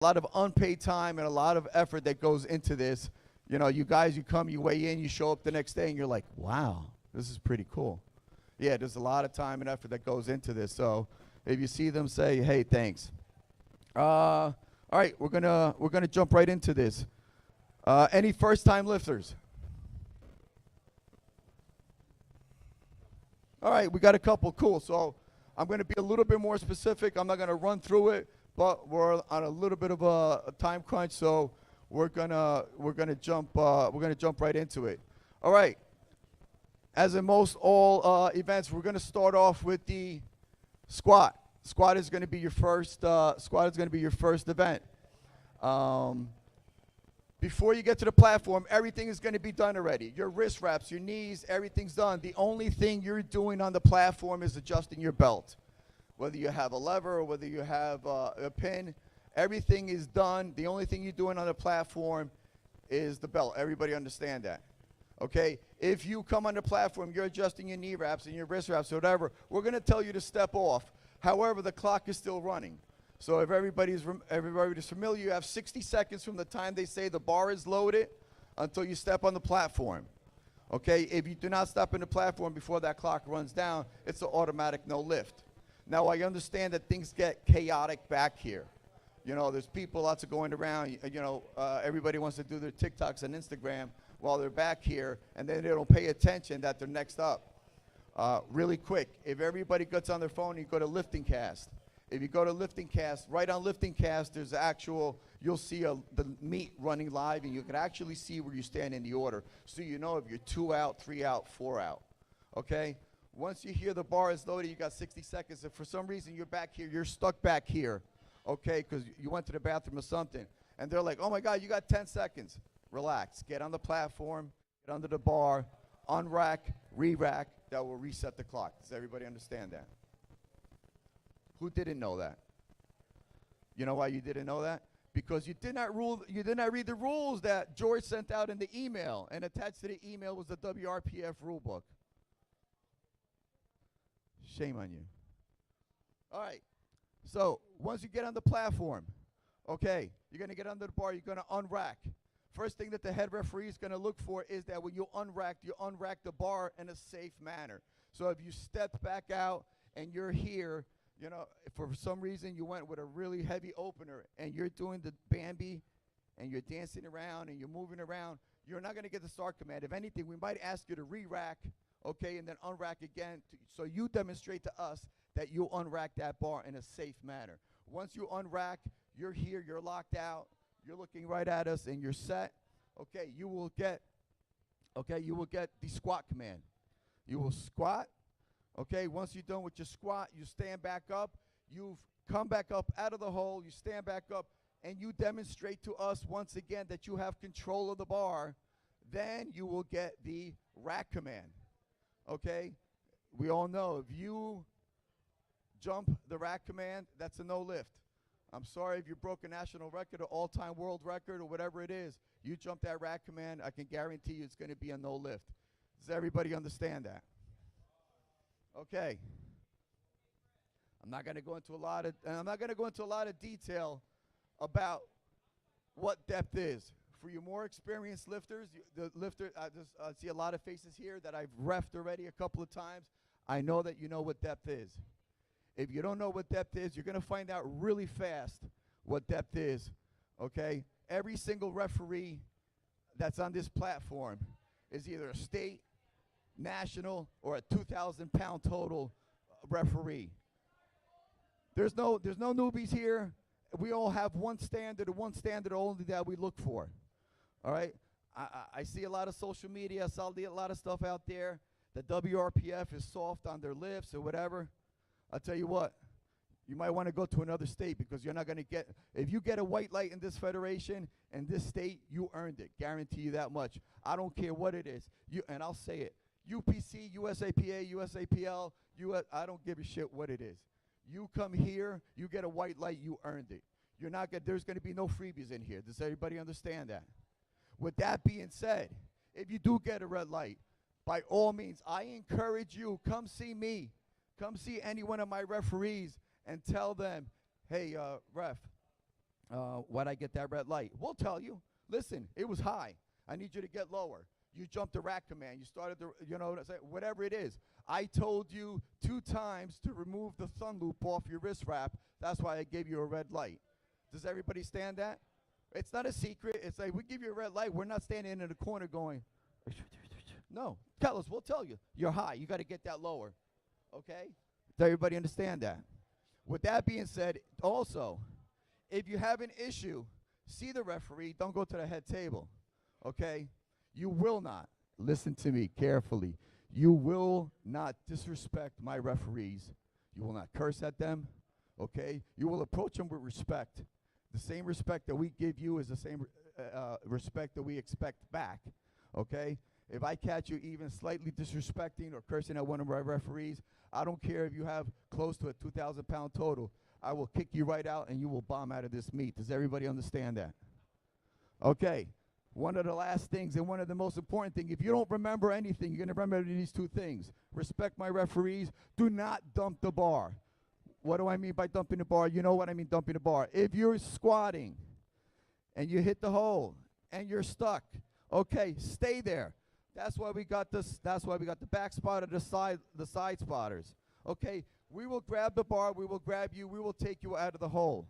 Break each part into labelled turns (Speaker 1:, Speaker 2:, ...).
Speaker 1: a lot of unpaid time and a lot of effort that goes into this. You know, you guys, you come, you weigh in, you show up the next day, and you're like, wow, this is pretty cool. Yeah, there's a lot of time and effort that goes into this. So if you see them, say, hey, thanks. All right, we're gonna jump right into this. Any first-time lifters? All right, we got a couple. Cool. So I'm going to be a little bit more specific. I'm not going to run through it, but we're on a little bit of a time crunch, so we're gonna jump right into it. All right. As in most all events, we're going to start off with the squat. Squat is going to be your first. Event. Before you get to the platform, everything is going to be done already. Your wrist wraps, your knees, everything's done. The only thing you're doing on the platform is adjusting your belt. Whether you have a lever or whether you have a pin, everything is done. The only thing you're doing on the platform is the belt. Everybody understand that? Okay? If you come on the platform, you're adjusting your knee wraps and your wrist wraps or whatever, we're going to tell you to step off. However, the clock is still running. So if everybody's familiar, you have 60 seconds from the time they say the bar is loaded until you step on the platform. Okay? If you do not step on the platform before that clock runs down, it's an automatic no lift. Now, I understand that things get chaotic back here. You know, there's people lots of going around. Everybody wants to do their TikToks and Instagram while they're back here, and then they don't pay attention that they're next up. Really quick, if everybody gets on their phone, you go to Lifting Cast. If you go to Lifting Cast, right on Lifting Cast, there's you'll see the meet running live, and you can actually see where you stand in the order. So you know if you're 2 out, 3 out, 4 out. Okay? Once you hear the bar is loaded, you got 60 seconds. If for some reason you're back here, you're stuck back here, okay, because you went to the bathroom or something, and they're like, oh, my God, you got 10 seconds. Relax. Get on the platform, get under the bar, unrack, re-rack. That will reset the clock. Does everybody understand that? Who didn't know that? You know why you didn't know that? Because you did not read the rules that George sent out in the email, and attached to the email was the WRPF rule book. Shame on you. All right. So once you get on the platform, okay, you're going to get under the bar, you're going to unrack. First thing that the head referee is going to look for is that when you unrack the bar in a safe manner. So if you stepped back out and you're here, you know, if for some reason you went with a really heavy opener and you're doing the Bambi and you're dancing around and you're moving around, you're not going to get the start command. If anything, we might ask you to re-rack, okay, and then unrack again. So you demonstrate to us that you unrack that bar in a safe manner. Once you unrack, you're here, you're locked out, you're looking right at us, and you're set. Okay, you will get the squat command. You will squat. Okay, once you're done with your squat, you stand back up. You've come back up out of the hole. You stand back up, and you demonstrate to us once again that you have control of the bar. Then you will get the rack command. Okay, we all know if you jump the rack command, that's a no lift. I'm sorry if you broke a national record or all-time world record or whatever it is. You jump that rack command, I can guarantee you it's going to be a no lift. Does everybody understand that? Okay. I'm not going to go into a lot of detail about what depth is. For you more experienced lifters, I see a lot of faces here that I've reffed already a couple of times. I know that you know what depth is. If you don't know what depth is, you're going to find out really fast what depth is, okay? Every single referee that's on this platform is either a state, national, or a 2,000-pound total referee. There's no newbies here. We all have one standard only that we look for, all right? I see a lot of social media. I saw a lot of stuff out there. The WRPF is soft on their lifts or whatever. I'll tell you what, you might want to go to another state because you're not going to get, if you get a white light in this federation and this state, you earned it. Guarantee you that much. I don't care what it is. And I'll say it. UPC, USAPA, USAPL, I don't give a shit what it is. You come here, you get a white light, you earned it. There's going to be no freebies in here. Does everybody understand that? With that being said, if you do get a red light, by all means, I encourage you, come see me. Come see any one of my referees and tell them, hey, ref, why'd I get that red light? We'll tell you. Listen, it was high. I need you to get lower. You jumped the rack command. You started the, whatever it is. I told you 2 times to remove the thumb loop off your wrist wrap. That's why I gave you a red light. Does everybody stand that? It's not a secret. It's like we give you a red light. We're not standing in the corner going, no. Carlos, we'll tell you. You're high. You got to get that lower. Okay? Does everybody understand that? With that being said, also, if you have an issue, see the referee. Don't go to the head table. Okay? You will not, listen to me carefully, you will not disrespect my referees. You will not curse at them. Okay? You will approach them with respect. The same respect that we give you is the same respect that we expect back. Okay? If I catch you even slightly disrespecting or cursing at one of my referees, I don't care if you have close to a 2,000-pound total. I will kick you right out and you will bomb out of this meet. Does everybody understand that? Okay. One of the last things and one of the most important things, if you don't remember anything, you're going to remember these 2 things. Respect my referees. Do not dump the bar. What do I mean by dumping the bar? You know what I mean dumping the bar. If you're squatting and you hit the hole and you're stuck, okay, stay there. That's why we got this. That's why we got the back spotter, the side spotters. Okay, we will grab the bar. We will grab you. We will take you out of the hole.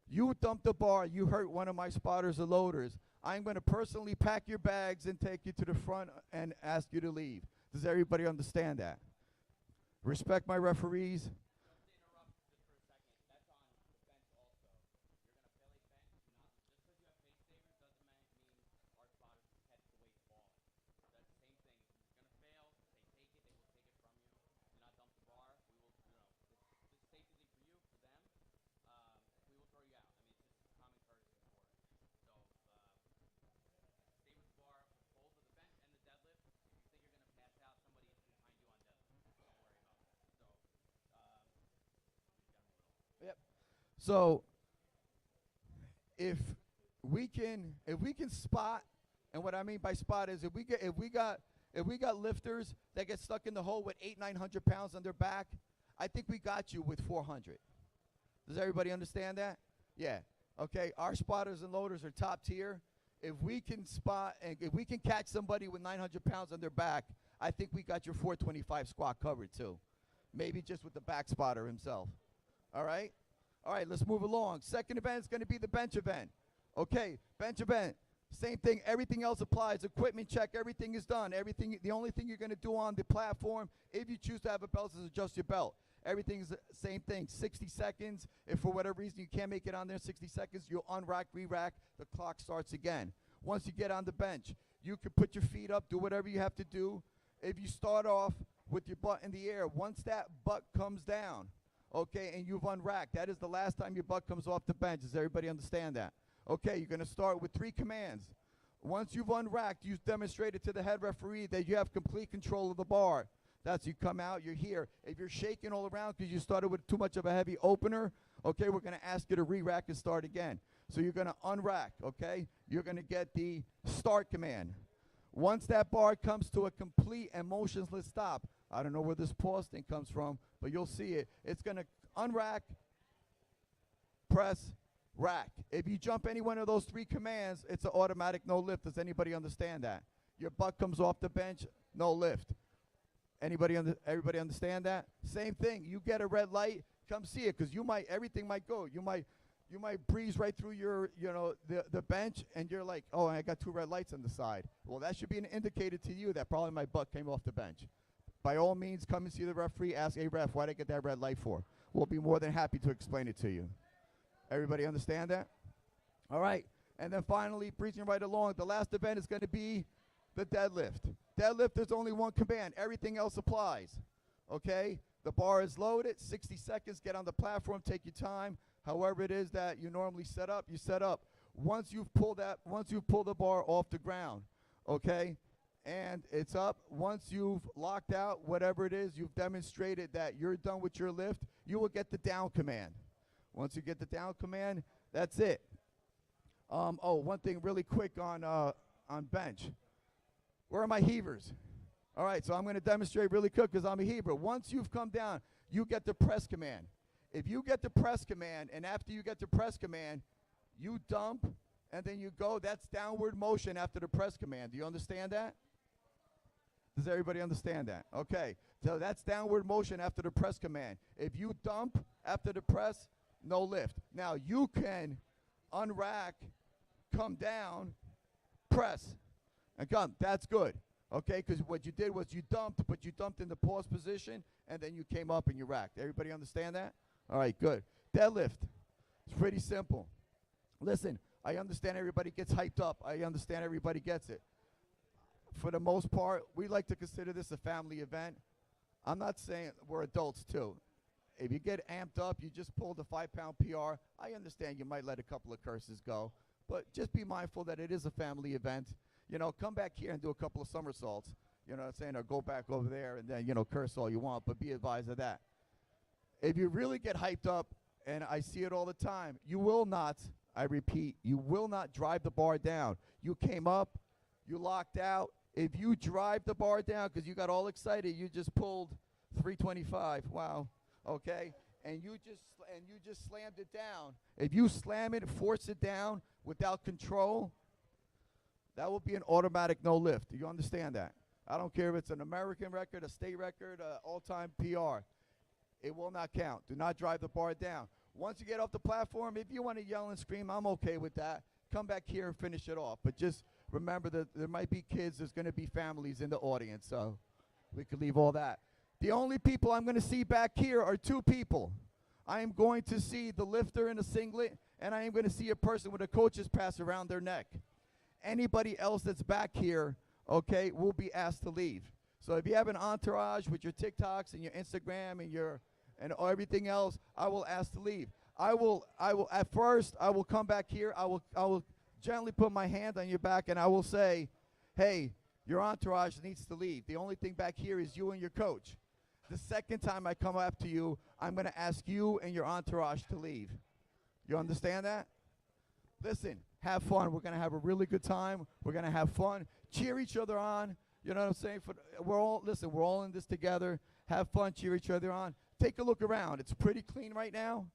Speaker 1: You dump the bar. You hurt one of my spotters or loaders. I'm going to personally pack your bags and take you to the front and ask you to leave. Does everybody understand that? Respect my referees. Yep. So if we can spot, and what I mean by spot is if we got lifters that get stuck in the hole with 800-900 pounds on their back, I think we got you with 400. Does everybody understand that? Yeah. Okay. Our spotters and loaders are top tier. If we can spot and if we can catch somebody with 900 pounds on their back, I think we got your 425 squat covered too. Maybe just with the back spotter himself. All right? All right, let's move along. Second event is going to be the bench event. Okay, bench event. Same thing. Everything else applies. Equipment check. Everything is done. The only thing you're going to do on the platform, if you choose to have a belt, is adjust your belt. Everything's the same thing. 60 seconds. If for whatever reason you can't make it on there 60 seconds, you'll unrack, re-rack. The clock starts again. Once you get on the bench, you can put your feet up, do whatever you have to do. If you start off with your butt in the air, once that butt comes down, okay, and you've unracked, that is the last time your butt comes off the bench. Does everybody understand that? Okay, you're going to start with 3 commands. Once you've unracked, you've demonstrated to the head referee that you have complete control of the bar. That's you come out, you're here. If you're shaking all around because you started with too much of a heavy opener, okay, we're going to ask you to re-rack and start again. So you're going to unrack, okay? You're going to get the start command. Once that bar comes to a complete and motionless stop, I don't know where this pause thing comes from, but you'll see it. It's going to unrack, press, rack. If you jump any one of those 3 commands, it's an automatic no lift. Does anybody understand that? Your butt comes off the bench, no lift. Everybody understand that? Same thing. You get a red light, come see it, because everything might go. You might breeze right through your, the bench, and you're like, oh, I got 2 red lights on the side. Well, that should be an indicator to you that probably my butt came off the bench. By all means, come and see the referee. Ask, hey, ref, why did I get that red light for? We'll be more than happy to explain it to you. Everybody understand that? All right. And then finally, breezing right along, the last event is going to be the deadlift. Deadlift, there's only 1 command. Everything else applies. Okay? The bar is loaded. 60 seconds. Get on the platform. Take your time. However it is that you normally set up, you set up. Once you've pulled the bar off the ground, okay, and it's up, once you've locked out whatever it is, you've demonstrated that you're done with your lift, you will get the down command. Once you get the down command, that's it. One thing really quick on bench. Where are my heavers? All right, so I'm going to demonstrate really quick because I'm a heaver. Once you've come down, you get the press command. If you get the press command, and after you get the press command, you get the down command. Once you get the down command, that's it. All right, so I'm going to demonstrate really quick because I'm a Hebrew. Once you've come down, you get the press command. If you get the press command, and after you get the press command, you get the You dump, and then you go. That's downward motion after the press command. Do you understand that? Does everybody understand that? Okay. So that's downward motion after the press command. If you dump after the press, no lift. Now you can unrack, come down, press, and come. That's good. Okay, because what you did was you dumped, but you dumped in the pause position, and then you came up and you racked. Everybody understand that? All right, good. Deadlift. It's pretty simple. Listen, I understand everybody gets hyped up. I understand everybody gets it. For the most part, we like to consider this a family event. I'm not saying we're adults too. If you get amped up, you just pulled a 5-pound PR, I understand you might let a couple of curses go, but just be mindful that it is a family event. You know, come back here and do a couple of somersaults, you know what I'm saying, or go back over there and then, you know, curse all you want, but be advised of that. If you really get hyped up, and I see it all the time, you will not, I repeat, you will not drive the bar down. You came up, you locked out. If you drive the bar down because you got all excited, you just pulled 325. Wow. Okay? And you just slammed it down. If you slam it, force it down without control, that will be an automatic no lift. Do you understand that? I don't care if it's an American record, a state record, all-time PR. It will not count. Do not drive the bar down. Once you get off the platform, if you want to yell and scream, I'm okay with that. Come back here and finish it off. But just remember that there might be kids, there's going to be families in the audience, so we could leave all that. The only people I'm going to see back here are two people. I am going to see the lifter in a singlet, and I am going to see a person with a coach's pass around their neck. Anybody else that's back here, okay, will be asked to leave. So if you have an entourage with your TikToks and your Instagram and everything else, I will ask to leave. I will at first I will come back here. I will gently put my hand on your back and I will say, "Hey, your entourage needs to leave. The only thing back here is you and your coach." The second time I come up to you, I'm going to ask you and your entourage to leave. You understand that? Listen, have fun. We're going to have a really good time. We're going to have fun. Cheer each other on. You know what I'm saying? We're all in this together. Have fun. Cheer each other on. Take a look around. It's pretty clean right now.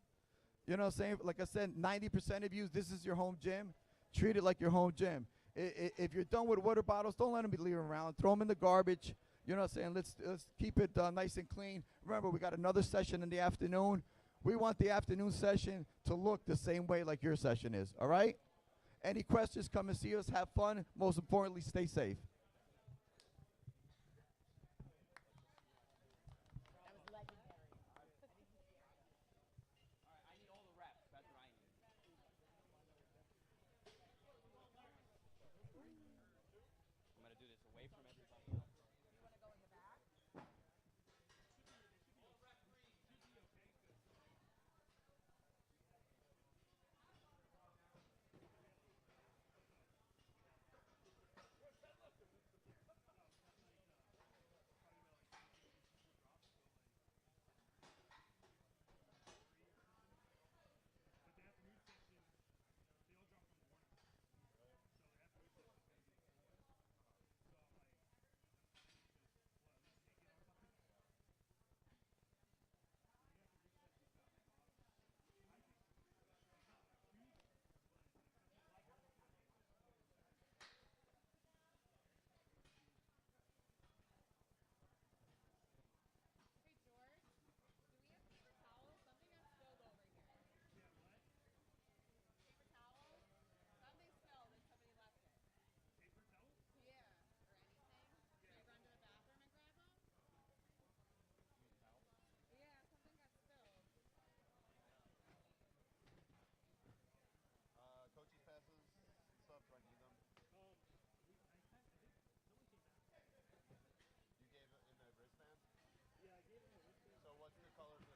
Speaker 1: You know what I'm saying? Like I said, 90% of you, this is your home gym. Treat it like your home gym. If you're done with water bottles, don't let them be leaving around. Throw them in the garbage. You know what I'm saying? Let's keep it nice and clean. Remember, we got another session in the afternoon. We want the afternoon session to look the same way like your session is, all right? Any questions, come and see us. Have fun. Most importantly, stay safe. So what's the color?